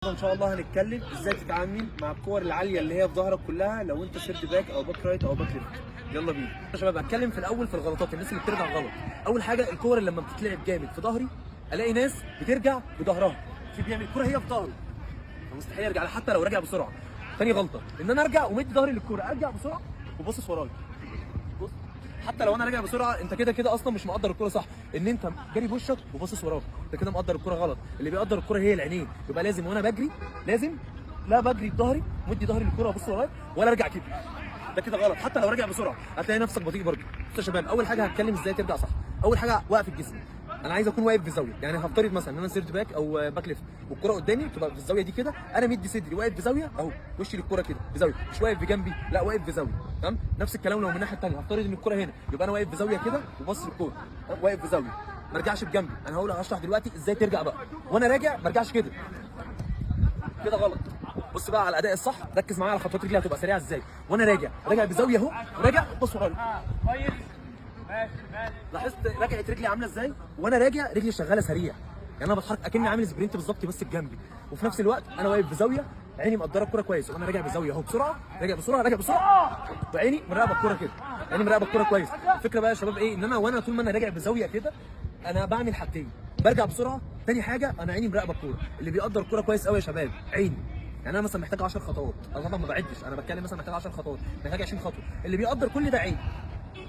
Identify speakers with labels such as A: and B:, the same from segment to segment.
A: ان شاء الله هنتكلم ازاي تتعامل مع الكور العاليه اللي هي في ظهرك كلها لو انت سيرد باك او باك رايت او باك ليفت. يلا بينا يا شباب. اتكلم في الاول في الغلطات، الناس اللي بترجع غلط. اول حاجه الكور اللي لما بتتلعب جامد في ظهري الاقي ناس بترجع بظهرها، في بيعمل الكوره هي في ظهره فمستحيل يرجع حتى لو رجع بسرعه. تاني غلطه ان انا ارجع ومدي ظهري للكوره، ارجع بسرعه وباصص ورايا. بص، حتى لو انا راجع بسرعه انت كده كده اصلا مش مقدر الكوره صح، ان انت جاري بوشك وباصص وراك انت كده مقدر الكوره غلط. اللي بيقدر الكوره هي العينين، يبقى لازم وانا بجري لازم لا بجري بظهري مدي ظهري للكوره وابص ورايا ولا ارجع كده. ده كده غلط، حتى لو راجع بسرعه هتلاقي نفسك بطيء برضه. بصوا يا شباب، اول حاجه هتكلم ازاي ترجع صح. اول حاجه وقف الجسم، انا عايز اكون واقف بزاويه، يعني هفترض مثلا ان انا سيرد باك او باك ليفت والكره قدامي تبقى في الزاويه دي كده، انا مدي صدري واقف بزاويه اهو، وشي للكره كده بزاويه، مش واقف بجنبي، لا واقف بزاويه. تمام؟ نفس الكلام لو من الناحيه الثانيه هفترض ان الكره هنا، يبقى انا واقف بزاويه كده وباص للكوره، واقف بزاويه ما ارجعش بجنبي. انا هقول هشرح دلوقتي ازاي ترجع بقى. وانا راجع ما ارجعش كده، كده غلط. بص بقى على الاداء الصح، ركز معايا على خطوات رجلي هتبقى سريعه ازاي. وانا راجع بزاويه اهو، راجع بص ورايا. كويس ماشي. لاحظت رجعت رجلي عامله ازاي؟ وانا راجع رجلي شغاله سريع، يعني انا بتحرك اكني عامل سبرنت بالظبط بس بجنبي، وفي نفس الوقت انا واقف بزاويه، عيني مقدره الكوره كويس، وانا راجع بزاويه اهو بسرعه، راجع بسرعه وعيني مراقبه الكوره كده، عيني مراقبه الكوره كويس. الفكره بقى يا شباب ايه؟ ان انا وانا طول ما انا راجع بزاويه كده انا بعمل حاجتين، برجع بسرعه، تاني حاجه انا عيني مراقبه الكوره. اللي بيقدر الكوره كويس قوي يا شباب عيني، يعني انا مثلا محتاج 10 خطوات، انا طبعا ما بعدش، انا بتكلم مثلا محتاج 10 خطوات، محتاج 20 خطوه، اللي بيقدر كل ده عين.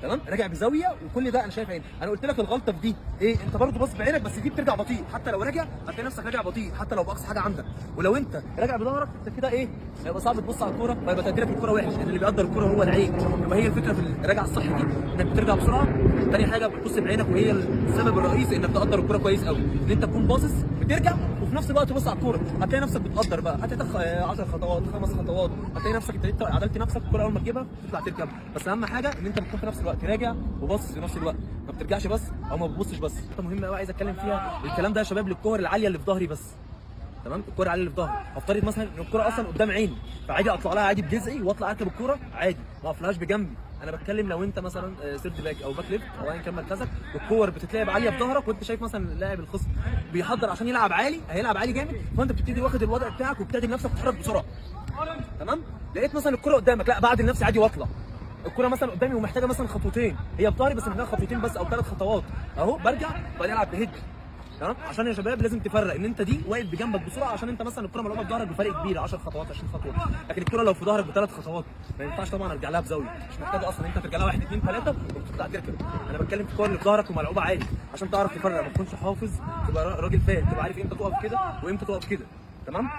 A: تمام؟ راجع بزاويه وكل ده انا شايف عين. انا قلت لك الغلطه في دي ايه؟ انت برضه باص بعينك، بس دي بترجع بطيء، حتى لو راجع هتلاقي نفسك راجع بطيء حتى لو باقصى حاجه عندك. ولو انت راجع بظهرك انت كده ايه؟ هيبقى صعب تبص على الكوره وهيبقى تقديرك للكوره وحش، لان اللي بيقدر الكوره هو العين. يبقى هي الفكره في الراجعه الصح دي انك بترجع بسرعه. تاني حاجه بتبص بعينك، وهي السبب الرئيسي انك تقدر الكوره كويس قوي، ان انت تكون باصص بترجع وفي نفس الوقت تبص على الكوره، هتلاقي نفسك بتقدر بقى، هتحتاج 10 خطوات 5 خطوات، هتلاقي نفسك انت عدلت نفسك، الكوره اول ما تجيبها تطلع تركب. بس اهم حاجه ان انت بتكون في نفس الوقت راجع وباصص في نفس الوقت، ما بترجعش بس او ما بتبصش بس. نقطه مهمه قوي عايز اتكلم فيها، الكلام ده يا شباب للكور العاليه اللي في ظهري بس. تمام؟ الكوره العاليه اللي في ظهري، افترض مثلا ان الكوره اصلا قدام عيني، فعادي اطلع لها عادي بجزئي واطلع اركب الكوره عادي، ما اقفلهاش بجنبي. انا بتكلم لو انت مثلا سيرد باك او باك ليفت او ايا كان مركزك، والكور بتتلعب عاليه في ظهرك، وانت شايف مثلا اللاعب الخصم بيحضر عشان يلعب عالي، هيلعب عالي جامد، فانت بتبتدي واخد الوضع بتاعك وبتعدل نفسك وتتحرك بسرعه. تمام؟ لقيت مثلا الكوره قدامك، لا بعدل نفسي عادي واطلع. الكوره مثلا قدامي ومحتاجه مثلا خطوتين، هي في ظهري بس محتاجه خطوتين بس او 3 خطوات، اهو برجع وبعدين العب بهيد. تمام؟ عشان يا شباب لازم تفرق ان انت دي واقف بجنبك بسرعه، عشان انت مثلا الكوره ملعوبه في ظهرك بفرق كبير 10 خطوات 20 خطوه، لكن الكوره لو في ظهرك ب3 خطوات ما ينفعش طبعا ارجع لها بزاويه، مش محتاجه اصلا انت ترجع لها 1 2 3 وتطلع تركب. انا بتكلم في الكوره اللي في ظهرك وملعوبه عادي، عشان تعرف تفرق، ما تكونش حافظ، تبقى راجل فاهم، تبقى عارف امتى تقف كده وامتى تقف كده. تمام؟